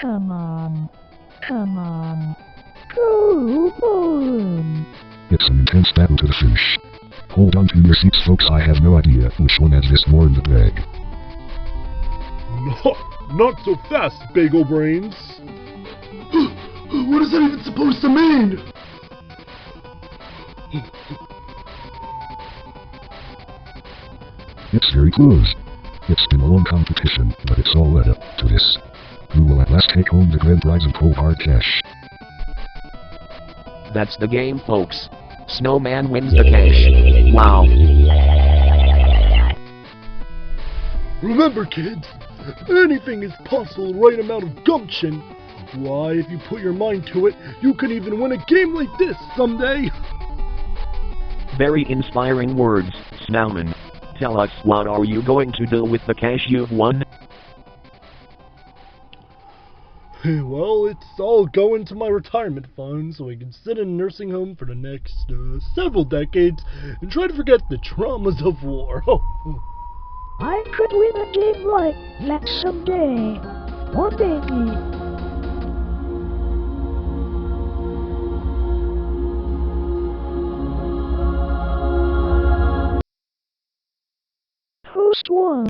Come on. Come on. Go on. It's an intense battle to the finish. Hold on to your seats, folks. I have no idea which one has this more in the bag. Not so fast, bagel brains. What is that even supposed to mean? It's very close. It's been a long competition, but it's all led up to this. Who will at last take home the grand prize of cold hard cash? That's the game, folks. Snowman wins the cash. Wow. Remember, kids, anything is possible, right amount of gumption. Why, if you put your mind to it, you could even win a game like this someday. Very inspiring words, Snowman. Tell us, what are you going to do with the cash you've won? Well, it's all going to my retirement fund so I can sit in a nursing home for the next several decades and try to forget the traumas of war. I could win a game like that someday. Or maybe. Host 1.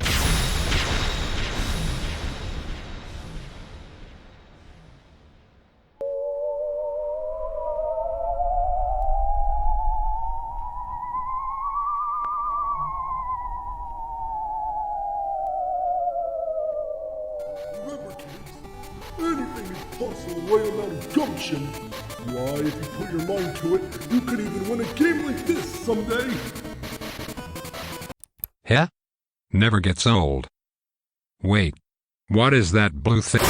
Remember, kids, anything is possible, right amount of gumption. Why, if you put your mind to it, you could even win a game like this someday. Huh? Never gets old. Wait. What is that blue thing?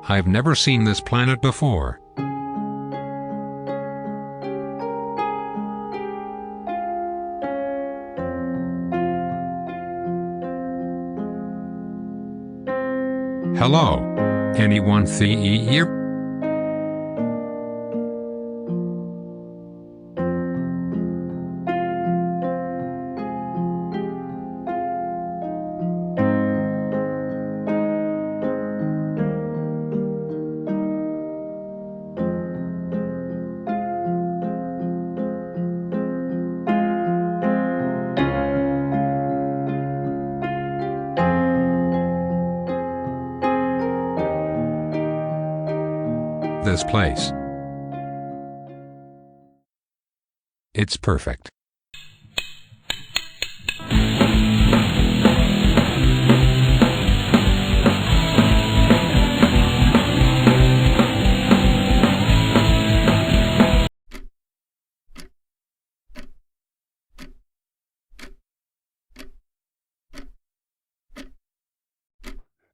I've never seen this planet before. Hello. Anyone here? This place. It's perfect.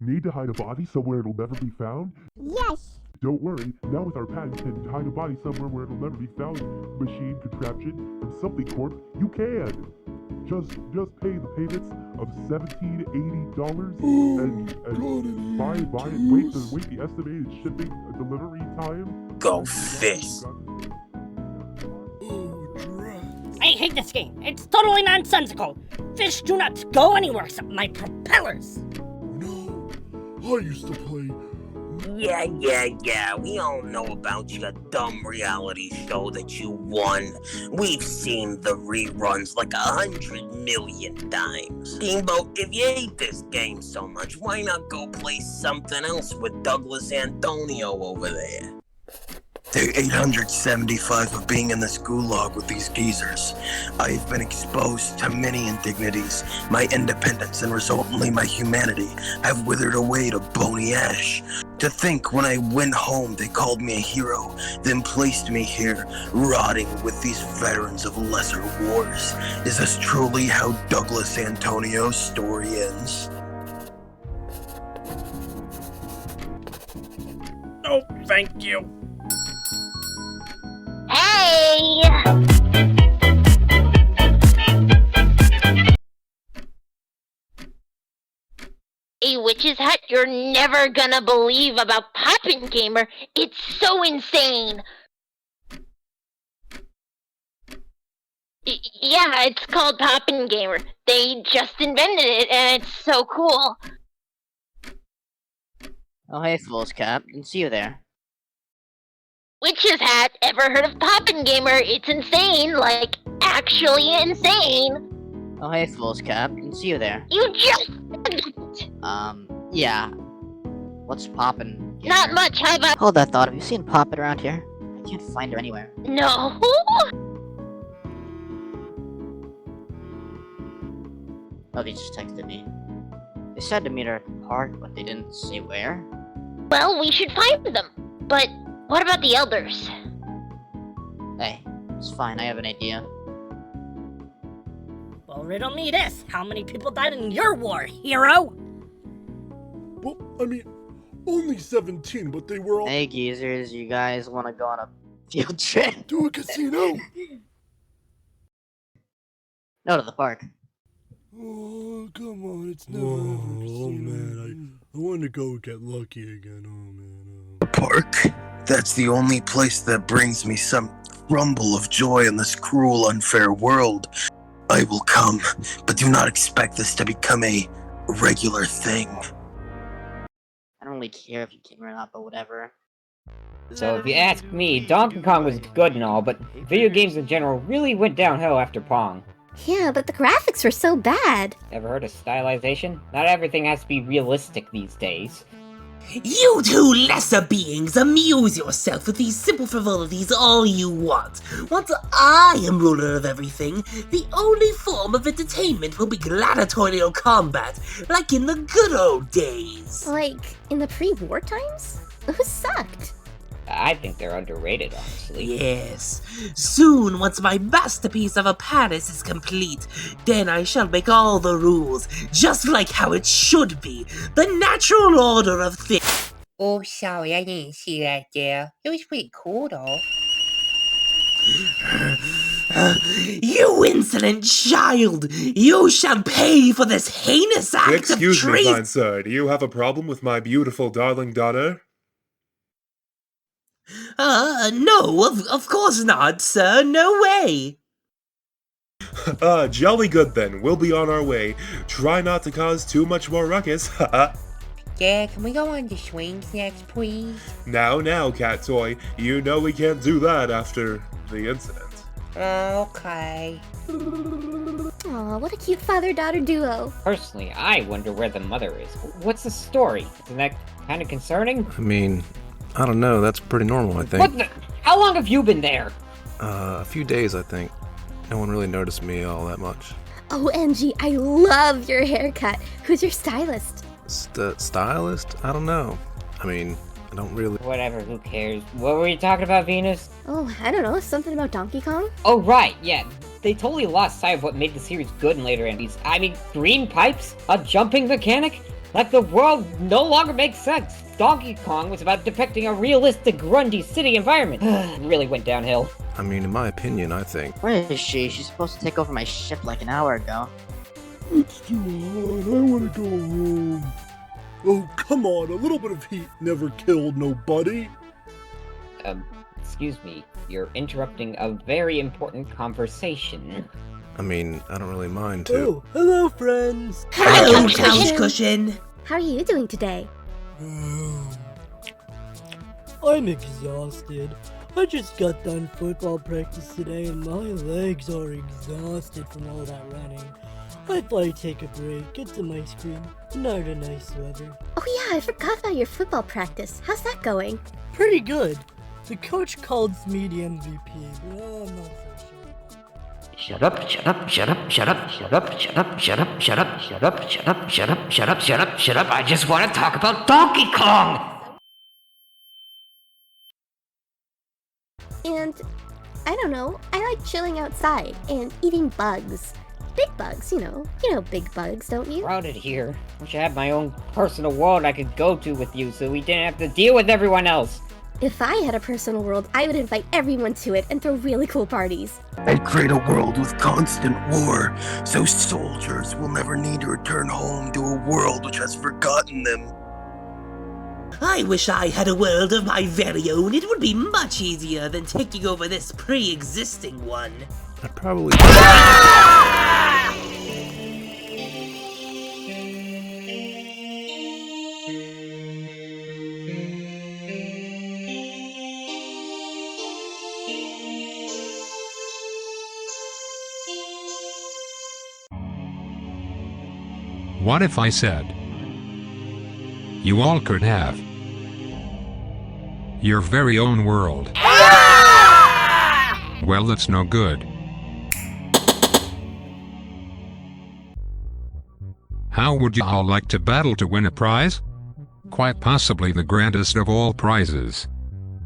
Need to hide a body somewhere it'll never be found? Yes! Don't worry, now with our patent can hide a body somewhere where it'll never be found machine contraption from Something Corp, you can! Just pay the payments of $17 to $80 and buy it, wait the estimated shipping delivery time. Go fish. I hate this game. It's totally nonsensical. Fish do not go anywhere except my propellers. No, I used to play. Yeah, we all know about your dumb reality show that you won. We've seen the reruns like 100 million times. Steamboat, if you hate this game so much, why not go play something else with Douglas Antonio over there? Day 875 of being in this gulag with these geezers. I've been exposed to many indignities. My independence and resultantly my humanity have withered away to bony ash. To think when I went home they called me a hero, then placed me here, rotting with these veterans of lesser wars. Is this truly how Douglas Antonio's story ends? Oh, thank you. Hey! Hey, Witch's Hat, you're never gonna believe about Poppin' Gamer. It's so insane. Yeah, it's called Poppin' Gamer. They just invented it, and it's so cool. Oh, hey, Fool's Cap. Didn't see you there. Witch's Hat, ever heard of Poppin' Gamer? It's insane, like, actually insane. Oh, hey, Fool's Cap. Didn't see you there. You just... Yeah. What's poppin'? Not much, how about... Hold that thought. Have you seen Poppin' around here? I can't find her anywhere. No. Oh, they just texted me. They said to meet her at the park, but they didn't say where. Well, we should find them. But what about the elders? Hey, it's fine. I have an idea. Well, riddle me this. How many people died in your war, hero? Well, I mean, only 17, but they were all... Hey, geezers, you guys want to go on a field trip? To a casino! No, to the park. Oh, come on, it's never oh man, I want to go get lucky again, oh man. The park? That's the only place that brings me some rumble of joy in this cruel, unfair world. I will come, but do not expect this to become a regular thing. I don't really care if you came or not, but whatever. So if you ask me, Donkey Kong was good and all, but video games in general really went downhill after Pong. Yeah, but the graphics were so bad. Ever heard of stylization? Not everything has to be realistic these days. You two lesser beings amuse yourself with these simple frivolities all you want. Once I am ruler of everything, the only form of entertainment will be gladiatorial combat, like in the good old days. Like, in the pre-war times? Who sucked? I think they're underrated, honestly. Yes. Soon, once my masterpiece of a palace is complete, then I shall make all the rules, just like how it should be. The natural order of things. Oh, sorry, I didn't see that there. It was pretty cool, though. You insolent child! You shall pay for this heinous act of treason! Excuse me, fine sir. Do you have a problem with my beautiful darling daughter? No, of course not, sir. No way. Jolly good then. We'll be on our way. Try not to cause too much more ruckus. Yeah, can we go on the swings next, please? Now, cat toy. You know we can't do that after the incident. Okay. Aw, what a cute father-daughter duo. Personally, I wonder where the mother is. What's the story? Isn't that kind of concerning? I mean, I don't know. That's pretty normal, I think. What the? How long have you been there? A few days, I think. No one really noticed me all that much. OMG, I love your haircut. Who's your stylist? Stylist? I don't know. I mean, I don't really... Whatever, who cares? What were you talking about, Venus? Oh, I don't know. Something about Donkey Kong? Oh, right, yeah. They totally lost sight of what made the series good in later entries. I mean, green pipes? A jumping mechanic? Like the world no longer makes sense. Donkey Kong was about depicting a realistic, grungy city environment. It really went downhill. I mean, in my opinion, I think... Where is she? She's supposed to take over my ship like an hour ago. It's too hot. I want to go home. Oh, come on. A little bit of heat never killed nobody. Excuse me. You're interrupting a very important conversation. I mean, I don't really mind to. Oh, hello, friends. Hello, Couch Cushion. How are you doing today? I'm exhausted. I just got done football practice today and my legs are exhausted from all that running. I thought I'd take a break, get some ice cream, and out of nice weather. Oh yeah, I forgot about your football practice. How's that going? Pretty good. The coach calls me the MVP, but I'm not so sure. Shut up, shut up, shut up, shut up, shut up, shut up, shut up, shut up, shut up, shut up, shut up, shut up, shut up, shut up. I just want to talk about Donkey Kong! And, I don't know, I like chilling outside and eating bugs. Big bugs, you know big bugs, don't you? Crowded here. Wish I had my own personal world I could go to with you so we didn't have to deal with everyone else. If I had a personal world, I would invite everyone to it and throw really cool parties. I'd create a world with constant war, so soldiers will never need to return home to a world which has forgotten them. I wish I had a world of my very own. It would be much easier than taking over this pre-existing one. I probably... What if I said, you all could have your very own world? Well, that's no good. How would you all like to battle to win a prize? Quite possibly the grandest of all prizes.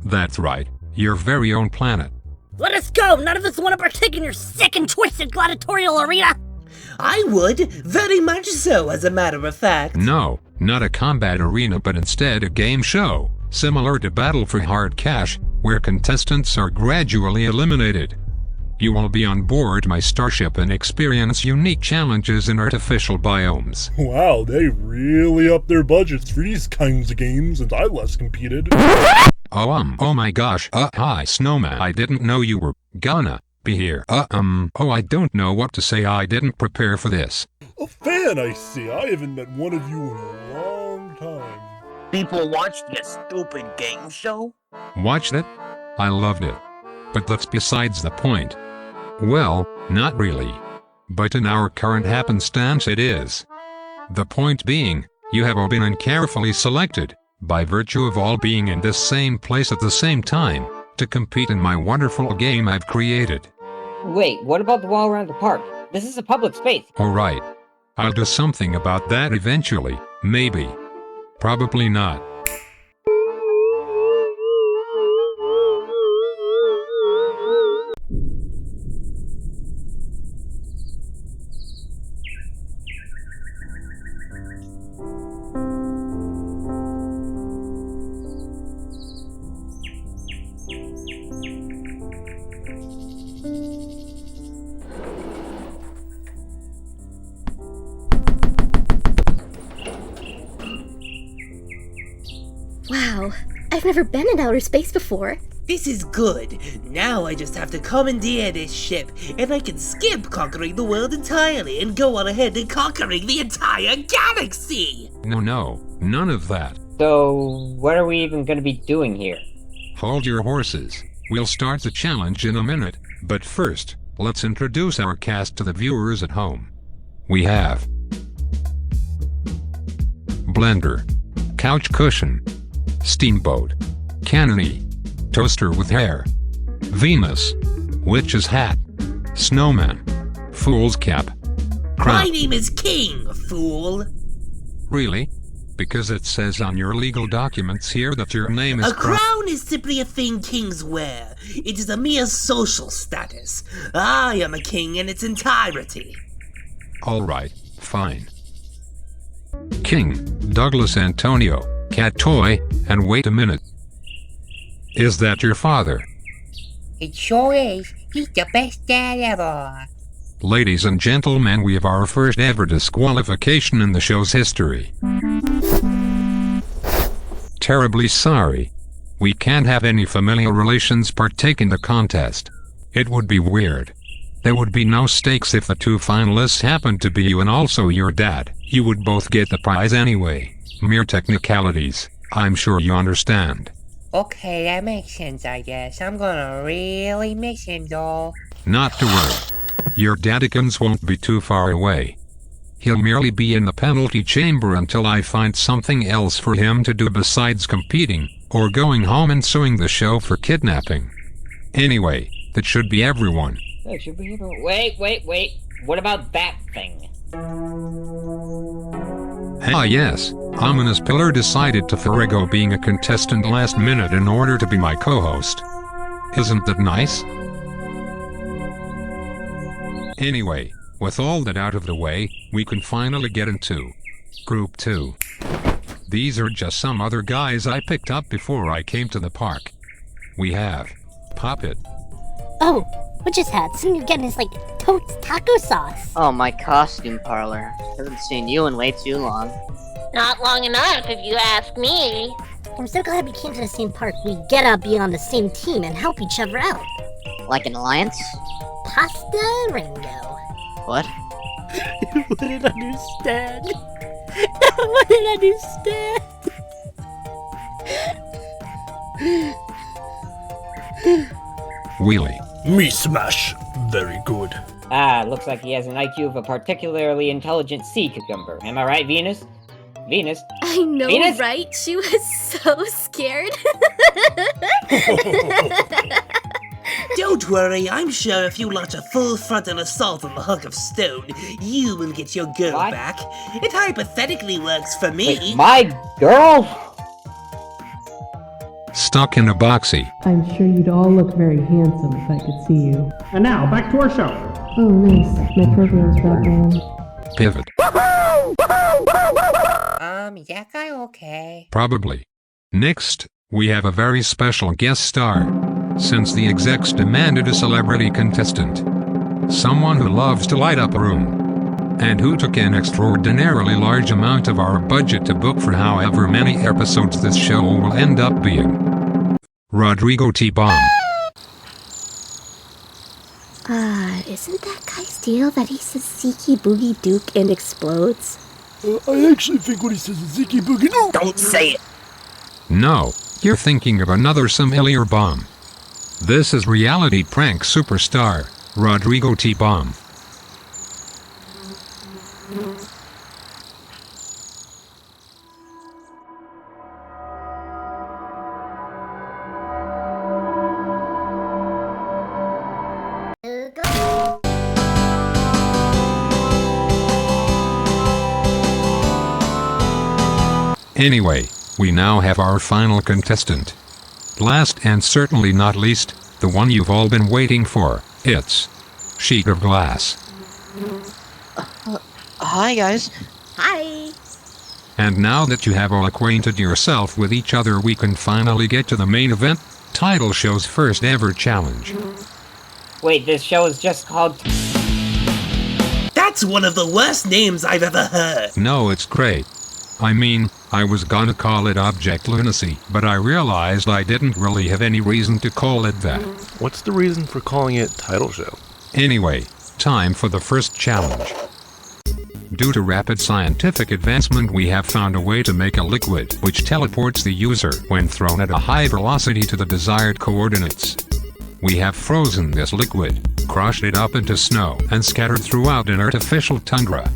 That's right, your very own planet. Let us go! None of us want to partake in your sick and twisted gladiatorial arena! I would, very much so, as a matter of fact. No, not a combat arena, but instead a game show, similar to Battle for Hard Cash, where contestants are gradually eliminated. You will be on board my starship and experience unique challenges in artificial biomes. Wow, they really upped their budgets for these kinds of games, and I less competed. Oh my gosh, hi Snowman, I didn't know you were gonna be here. Oh, I don't know what to say, I didn't prepare for this. A fan, I see. I haven't met one of you in a long time. People watched this stupid game show? Watched it? I loved it. But that's besides the point. Well, not really. But in our current happenstance it is. The point being, you have all been carefully selected, by virtue of all being in this same place at the same time, to compete in my wonderful game I've created. Wait, what about the wall around the park? This is a public space. Alright. I'll do something about that eventually, maybe. Probably not. Wow, I've never been in outer space before. This is good. Now I just have to commandeer this ship, and I can skip conquering the world entirely and go on ahead and conquering the entire galaxy! No, none of that. So, what are we even going to be doing here? Hold your horses. We'll start the challenge in a minute, but first, let's introduce our cast to the viewers at home. We have Blender, Couch Cushion, Steamboat, Cannony, Toaster with Hair, Venus, Witch's Hat, Snowman, Fool's Cap, My name is King, fool! Really? Because it says on your legal documents here that your name is A crown is simply a thing kings wear. It is a mere social status. I am a king in its entirety. Alright, fine. King, Douglas Antonio, Cat Toy, and wait a minute. Is that your father? It sure is. He's the best dad ever. Ladies and gentlemen, we have our first ever disqualification in the show's history. Terribly sorry. We can't have any familial relations partake in the contest. It would be weird. There would be no stakes if the two finalists happened to be you and also your dad. You would both get the prize anyway. Mere technicalities. I'm sure you understand. Okay, that makes sense, I guess. I'm gonna really miss him, though. Not to worry. Your daddykins won't be too far away. He'll merely be in the penalty chamber until I find something else for him to do besides competing, or going home and suing the show for kidnapping. Anyway, that should be everyone. That should be everyone. Wait. What about that thing? Ah yes, Ominous Pillar decided to forego being a contestant last minute in order to be my co-host. Isn't that nice? Anyway, with all that out of the way, we can finally get into Group 2. These are just some other guys I picked up before I came to the park. We have Poppet. Oh, Witch's hat. Some you're getting is like totes taco sauce. Oh, my costume parlor. Haven't seen you in way too long. Not long enough, if you ask me. I'm so glad we came to the same park. We gotta be on the same team and help each other out. Like an alliance? Pasta Ringo. What? You wouldn't understand. I wouldn't understand. Wheelie. Me smash. Very good. Looks like he has an IQ of a particularly intelligent sea cucumber. Am I right, Venus? Venus? I know, Venus? right? She was so scared. Don't worry, I'm sure if you launch a full frontal assault on the hunk of stone, you will get your girl What? back. It hypothetically works for me. Wait, my girl? Stuck in a boxy. I'm sure you'd all look very handsome if I could see you. And now, back to our show. Oh, nice. My program's back on. Pivot. Yeah, guy, okay. Probably. Next, we have a very special guest star. Since the execs demanded a celebrity contestant. Someone who loves to light up a room. And who took an extraordinarily large amount of our budget to book for however many episodes this show will end up being. Rodrigo T. Bomb. Isn't that guy's deal that he says Ziki Boogie Duke and explodes? I actually think what he says is Ziki Boogie. No! Don't say it! No, you're thinking of another familiar bomb. This is reality prank superstar, Rodrigo T. Bomb. Anyway, we now have our final contestant. Last and certainly not least, the one you've all been waiting for. It's Sheet of Glass. Hi, guys. Hi. And now that you have all acquainted yourself with each other, we can finally get to the main event, Title Show's first ever challenge. Wait, this show is just called... That's one of the worst names I've ever heard. No, it's great. I mean, I was gonna call it Object Lunacy, but I realized I didn't really have any reason to call it that. What's the reason for calling it Title Show? Anyway, time for the first challenge. Due to rapid scientific advancement, we have found a way to make a liquid which teleports the user when thrown at a high velocity to the desired coordinates. We have frozen this liquid, crushed it up into snow, and scattered throughout an artificial tundra.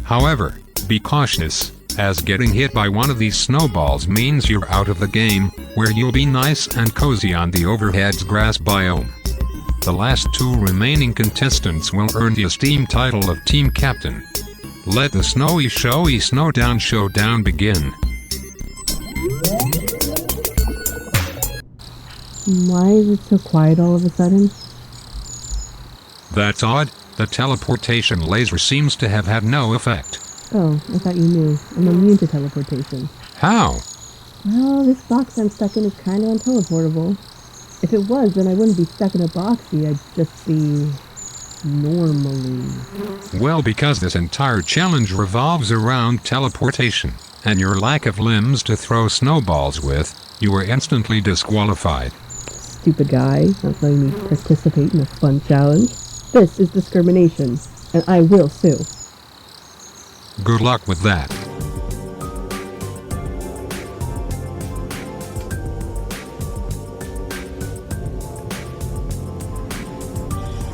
However, be cautious, as getting hit by one of these snowballs means you're out of the game, where you'll be nice and cozy on the overhead's grass biome. The last two remaining contestants will earn the esteemed title of Team Captain. Let the snowy showy snowdown showdown begin. Why is it so quiet all of a sudden? That's odd. The teleportation laser seems to have had no effect. Oh, I thought you knew. I'm immune to teleportation. How? Well, this box I'm stuck in is kinda unteleportable. If it was, then I wouldn't be stuck in a boxy, I'd just be... normally. Well, because this entire challenge revolves around teleportation, and your lack of limbs to throw snowballs with, you were instantly disqualified. Stupid guy, not letting me participate in a fun challenge. This is discrimination, and I will sue. Good luck with that.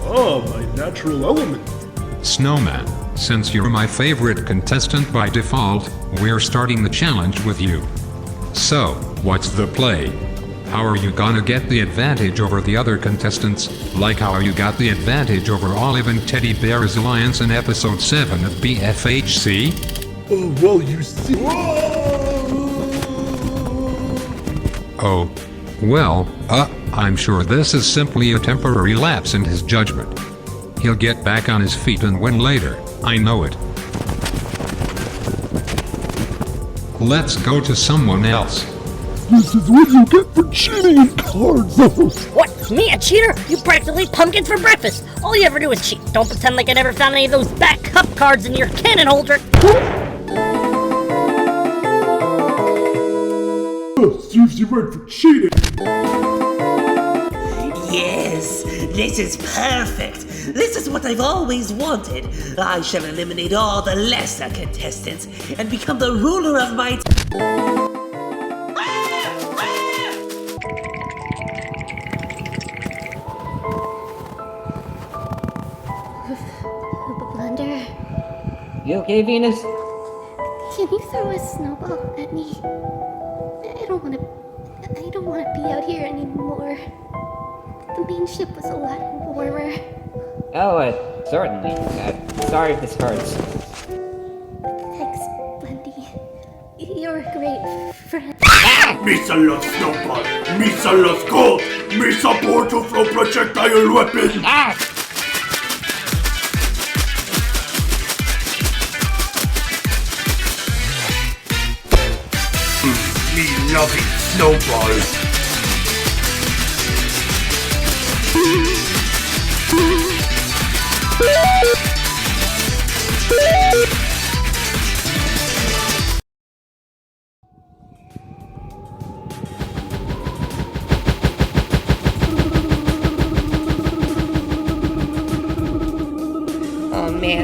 Oh, my natural element. Snowman, since you're my favorite contestant by default, we're starting the challenge with you. So, what's the play? How are you gonna get the advantage over the other contestants, like how you got the advantage over Olive and Teddy Bear's alliance in episode 7 of BFHC? Oh, well, you see... Oh. Well, I'm sure this is simply a temporary lapse in his judgment. He'll get back on his feet and win later, I know it. Let's go to someone else. This is what you get for cheating in cards. What? Me, a cheater? You practically eat pumpkins for breakfast. All you ever do is cheat. Don't pretend like I never found any of those back cup cards in your cannon holder. Serves you right for cheating. Yes, this is perfect. This is what I've always wanted. I shall eliminate all the lesser contestants and become the ruler of my Blunder, You okay, Venus? can you throw a snowball at me? I don't want to be out here anymore. The main ship was a lot warmer. Oh, certainly. Sorry if this hurts. Thanks, Bundy. You're a great friend. Misa loves snowball. Misa loves gold. Misa portal flow projectile weapon. Me loving snowballs.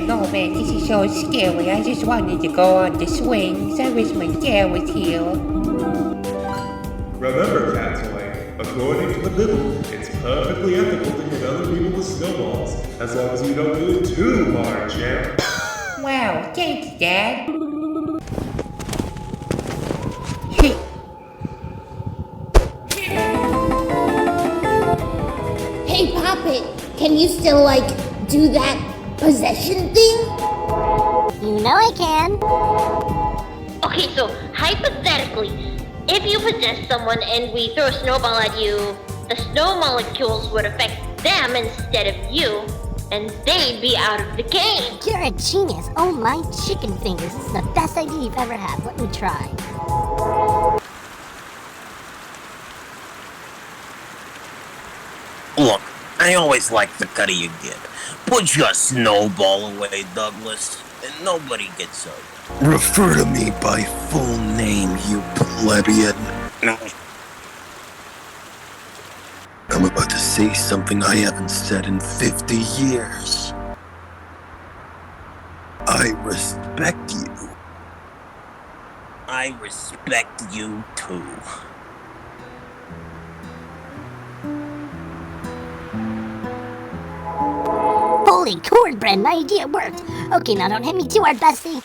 Oh man, this is so scary. I just wanted to go on the swings. I wish my dad was here. Remember, Cattoy, according to the Bible, it's perfectly ethical to hit other people with snowballs, as long as you don't do it too hard, champ. Wow, thanks, Dad. Hey, Poppet, can you still, do that possession thing? You know I can. Okay, so hypothetically, if you possess someone and we throw a snowball at you, the snow molecules would affect them instead of you, and they'd be out of the game. You're a genius. Oh my chicken fingers. This is the best idea you've ever had. Let me try. Look, I always like the cut you give. Put your snowball away, Douglas, and nobody gets hurt. Refer to me by full name, you plebeian. I'm about to say something I haven't said in 50 years. I respect you. I respect you too. Holy cornbread, my idea worked. Okay, now don't hit me too hard, bestie.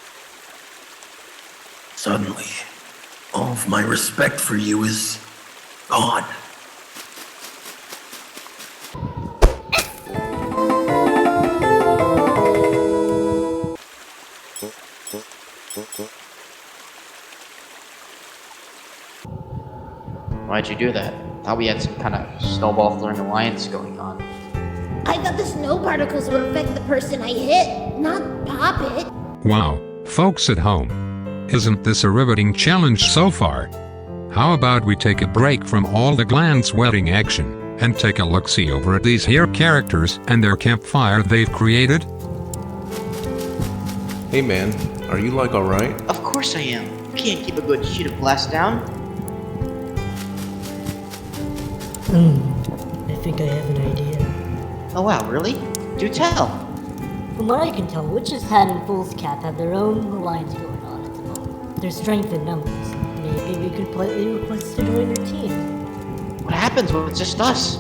Suddenly, all of my respect for you is gone. Why'd you do that? Thought we had some kind of snowball throwing alliance going on. I thought the snow particles would affect the person I hit, not Poppet. Wow, folks at home. Isn't this a riveting challenge so far? How about we take a break from all the gland-sweating action, and take a look-see over at these here characters and their campfire they've created? Hey man, are you alright? Of course I am. You can't keep a good sheet of glass down. I think I have an idea. Oh wow, really? Do tell. From what I can tell, Witch's Hat and Fool's Cap have their own alliance going on at the moment. There's strength in numbers. Maybe we could politely request to join their team. What happens when it's just us?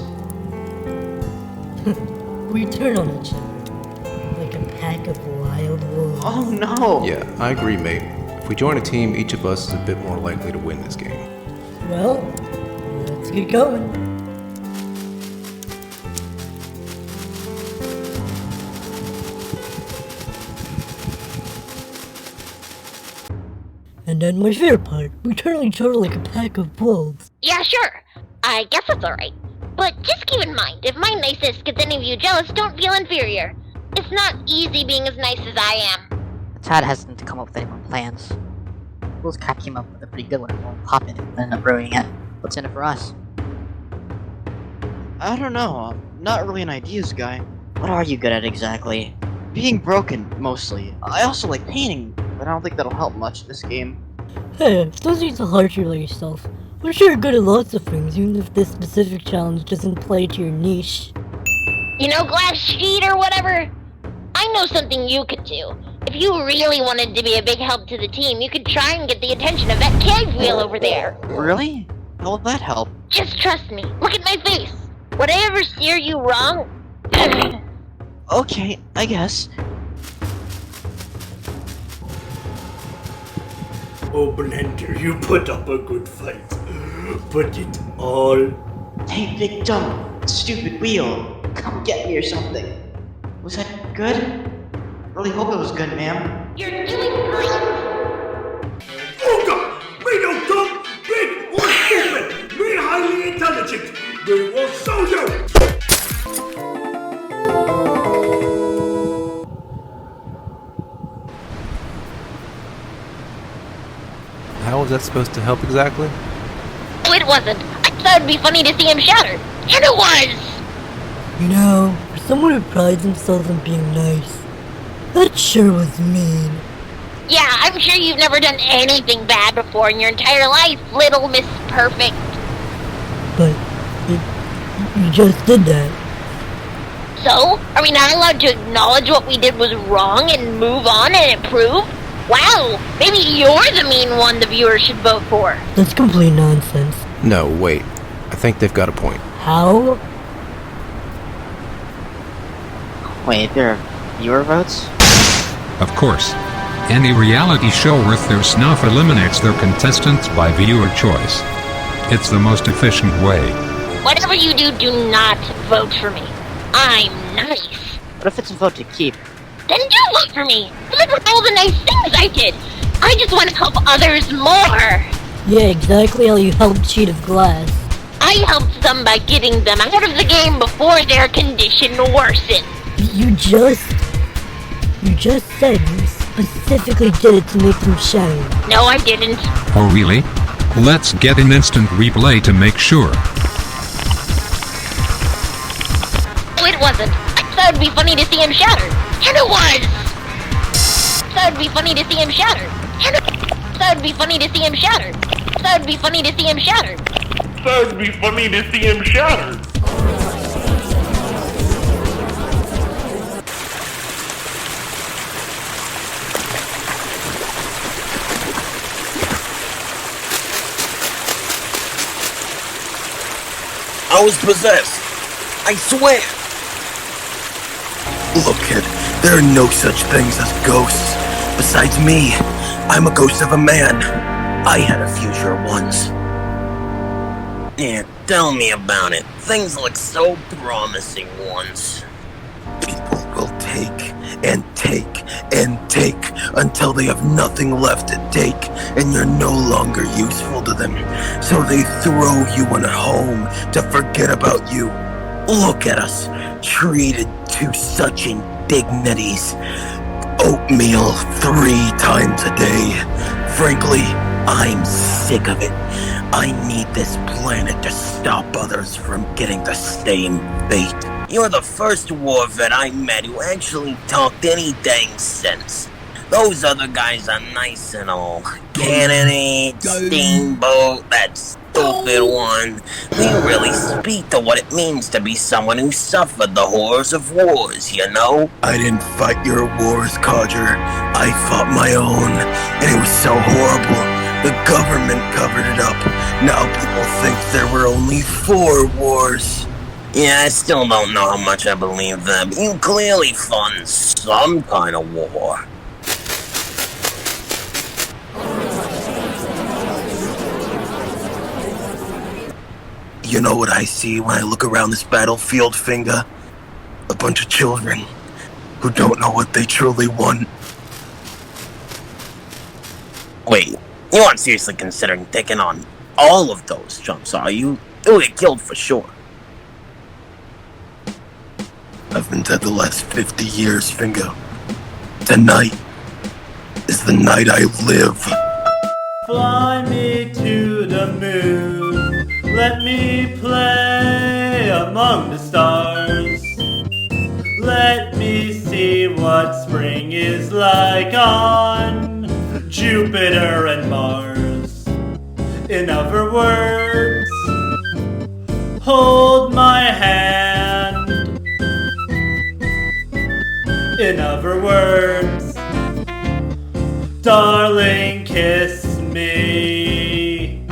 We turn on each other like a pack of wild wolves. Oh no! Yeah, I agree, mate. If we join a team, each of us is a bit more likely to win this game. Well, let's get going. And then my favorite part, we turn on each other like a pack of wolves. Yeah, sure. I guess that's alright. But just keep in mind, if my niceness gets any of you jealous, don't feel inferior. It's not easy being as nice as I am. Tad hesitant to come up with any more plans. Cap came up with a pretty good one. We'll pop it and end up ruining it. What's in it for us? I don't know. I'm not really an ideas guy. What are you good at exactly? Being broken, mostly. I also like painting, but I don't think that'll help much in this game. Hey, don't need to harsh you like yourself. I'm sure you're good at lots of things, even if this specific challenge doesn't play to your niche. You know, glass sheet or whatever? I know something you could do. If you really wanted to be a big help to the team, you could try and get the attention of that cave wheel over there. Really? How will that help? Just trust me. Look at my face. Would I ever steer you wrong? Okay, I guess. Oh, Blender, you put up a good fight. Put it all. Hey, big dumb, stupid wheel. Come get me or something. Was that good? Really hope it was good, ma'am. You're doing great. Oh God! Me no dumb, big, or stupid. Me highly intelligent. We will show you. How was that supposed to help exactly? Oh, it wasn't. I thought it'd be funny to see him shatter. And it was! You know, for someone who prides themselves on being nice, that sure was mean. Yeah, I'm sure you've never done anything bad before in your entire life, little Miss Perfect. But you just did that. So, are we not allowed to acknowledge what we did was wrong and move on and improve? Wow, maybe you're the mean one the viewers should vote for. That's complete nonsense. No, wait. I think they've got a point. How? Wait, there are viewer votes? Of course. Any reality show worth their snuff eliminates their contestants by viewer choice. It's the most efficient way. Whatever you do, do not vote for me. I'm nice. What if it's a vote to keep? Then do vote for me! Look at all the nice things I did! I just want to help others more! Yeah, exactly how you helped Sheet of Glass. I helped them by getting them out of the game before their condition worsened. You just said you specifically did it to make them shine. No, I didn't. Oh really? Let's get an instant replay to make sure. Oh, it wasn't. I thought it'd be funny to see him shatter. And it was! Thought it'd be funny to see him shatter. And it thought it'd be funny to see him shatter. Thought it'd be funny to see him shatter. Thought it'd be funny to see him shatter. I was possessed. I swear. Look, kid, there are no such things as ghosts. Besides me, I'm a ghost of a man. I had a future once. Yeah, tell me about it. Things looked so promising once. People will take and take and take until they have nothing left to take and you're no longer useful to them. So they throw you in a home to forget about you. Look at us, treated to such indignities. Oatmeal 3 times a day. Frankly, I'm sick of it. I need this planet to stop others from getting the same fate. You're the first war vet I met who actually talked any dang sense. Those other guys are nice and all. Cannonade, Steamboat, that stupid one. They really speak to what it means to be someone who suffered the horrors of wars, you know? I didn't fight your wars, Codger. I fought my own, and it was so horrible. The government covered it up. Now people think there were only 4 wars. Yeah, I still don't know how much I believe that, but you clearly fund some kind of war. You know what I see when I look around this battlefield, Finger? A bunch of children who don't know what they truly want. Wait, you aren't seriously considering taking on all of those chumps, are you? You'll get killed for sure. I've been dead the last 50 years, Finger. Tonight is the night I live. Fly me to the moon. Let me play among the stars. Let me see what spring is like on Jupiter and Mars. In other words, hold my hand. In other words, darling, kiss me.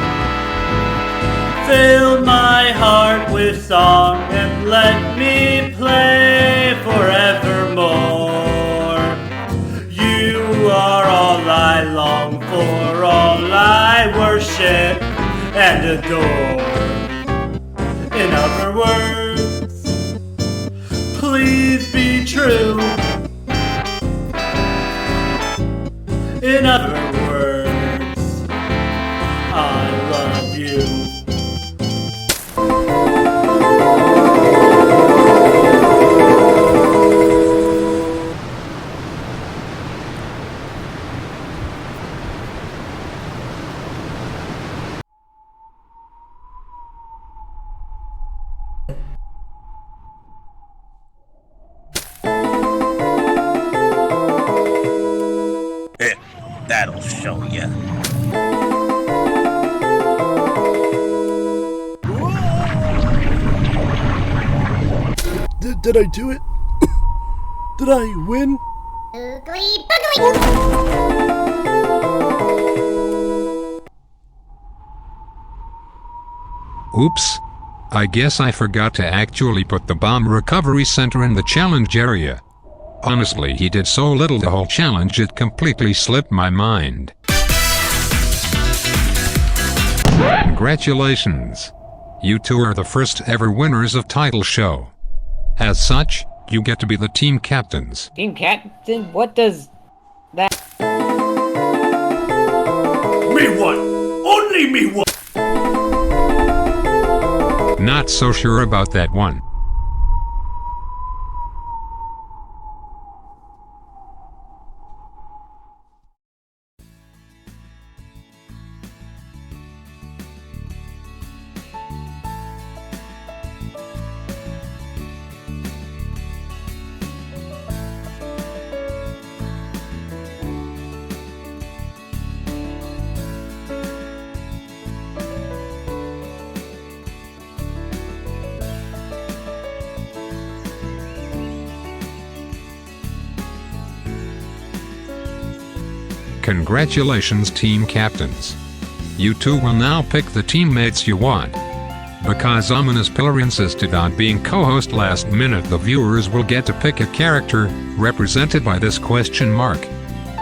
Fill my heart with song and let me play forevermore. You are all I long for, all I worship and adore. In other words, please be true. In other words, I love you. That'll show ya. Did I do it? Did I win? Oogly boogly! Oops. I guess I forgot to actually put the bomb recovery center in the challenge area. Honestly, he did so little the whole challenge it completely slipped my mind. Congratulations! You two are the first ever winners of Title Show. As such, you get to be the team captains. Team captain? What does that... Me one! Only me one! Not so sure about that one. Congratulations, team captains. You two will now pick the teammates you want. Because Ominous Pillar insisted on being co-host last minute, the viewers will get to pick a character, represented by this question mark.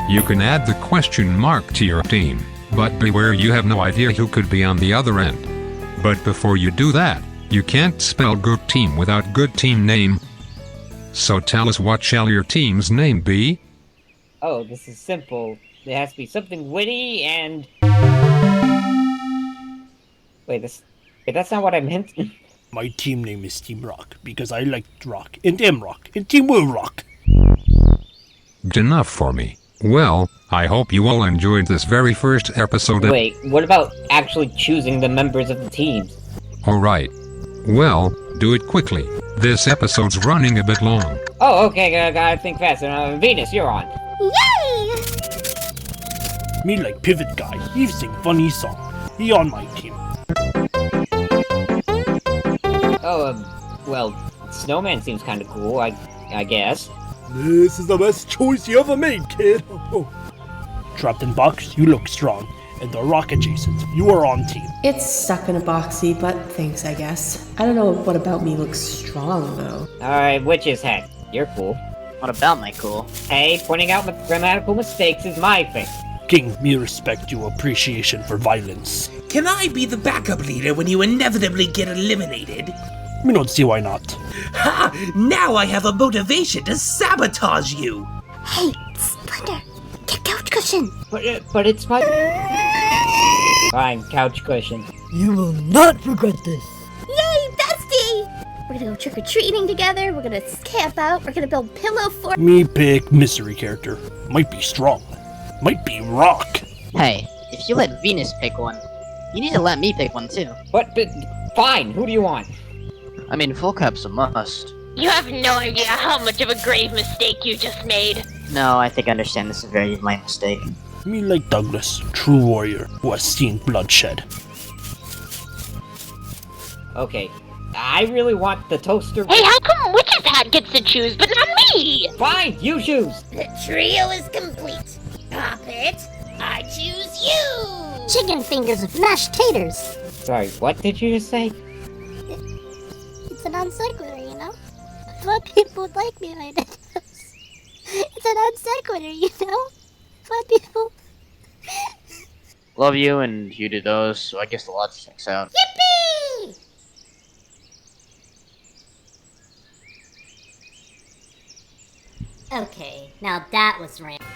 You can add the question mark to your team, but beware, you have no idea who could be on the other end. But before you do that, you can't spell good team without good team name. So tell us, what shall your team's name be? Oh, this is simple. It has to be something witty and... Wait, that's not what I meant. My team name is Team Rock, because I like rock, and am rock, and Team will rock. Good enough for me. Well, I hope you all enjoyed this very first episode. Wait, what about actually choosing the members of the teams? Alright. Well, do it quickly. This episode's running a bit long. Oh, okay, gotta think faster. Venus, you're on. Yay! Me like Pivot Guy, he sing funny song. He on my team. Oh, well, Snowman seems kinda cool, I guess. This is the best choice you ever made, kid. Oh. Trapped in box, you look strong. And the rock adjacent, you are on team. It's stuck in a boxy, but thanks, I guess. I don't know what about me looks strong, though. Alright, Witch's Head, you're cool. What about my cool? Hey, pointing out grammatical mistakes is my thing. King, me respect your appreciation for violence. Can I be the backup leader when you inevitably get eliminated? Me don't see why not. Ha! Now I have a motivation to sabotage you! Hey, Splinter, get couch cushion! But it's my... Fine, couch cushion. You will not regret this. Yay, bestie! We're gonna go trick-or-treating together, we're gonna camp out, we're gonna build pillow fort. Me pick mystery character. Might be strong. Might be rock. Hey, if you let Venus pick one, you need to let me pick one too. But fine, who do you want? I mean, full cap's a must. You have no idea how much of a grave mistake you just made. No, I think I understand this severity of my mistake. Me like Douglas, true warrior who has seen bloodshed. Okay, I really want the toaster. Hey, how come Witch's Hat gets to choose, but not me? Fine, you choose. The trio is complete. Puppet, I choose you. Chicken fingers with mashed taters. Sorry, what did you just say? It's a non sequitur, you know? What people would like me right now. It's a non sequitur, you know? What people. Love you, and you do those, so I guess the logic checks out. Yippee! Okay, now that was random.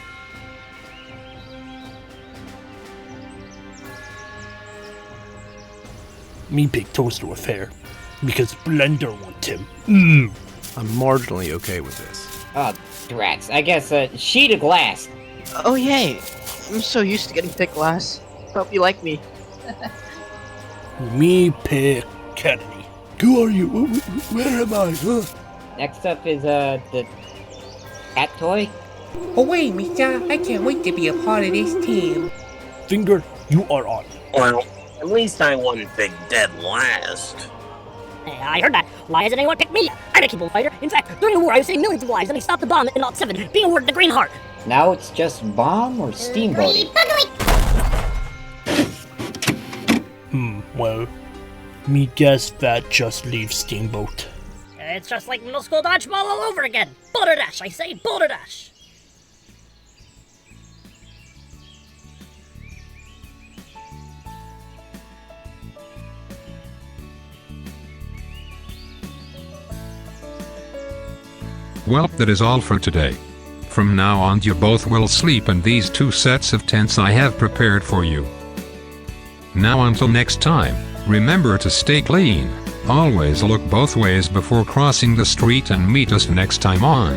Me pick toaster with hair, because Blender want him. I'm marginally okay with this. Oh, drats. I guess a sheet of glass. Oh yay! I'm so used to getting picked last. Hope you like me. Me pick Kennedy. Who are you? Where am I? Huh? Next up is the cat toy. Oh wait, Misa, I can't wait to be a part of this team. Finger, you are on. Well, at least I wasn't picked dead last. I heard that. Why hasn't anyone picked me? I'm a capable fighter. In fact, during the war I was saving millions of lives and I stopped the bomb in Lot 7, being awarded the Green Heart. Now it's just bomb or steamboating? Well, me guess that just leaves Steamboat. It's just like middle school dodgeball all over again. Boulder Dash, I say, Boulder Dash. Well, that is all for today. From now on you both will sleep in these 2 sets of tents I have prepared for you. Now until next time, remember to stay clean. Always look both ways before crossing the street and meet us next time on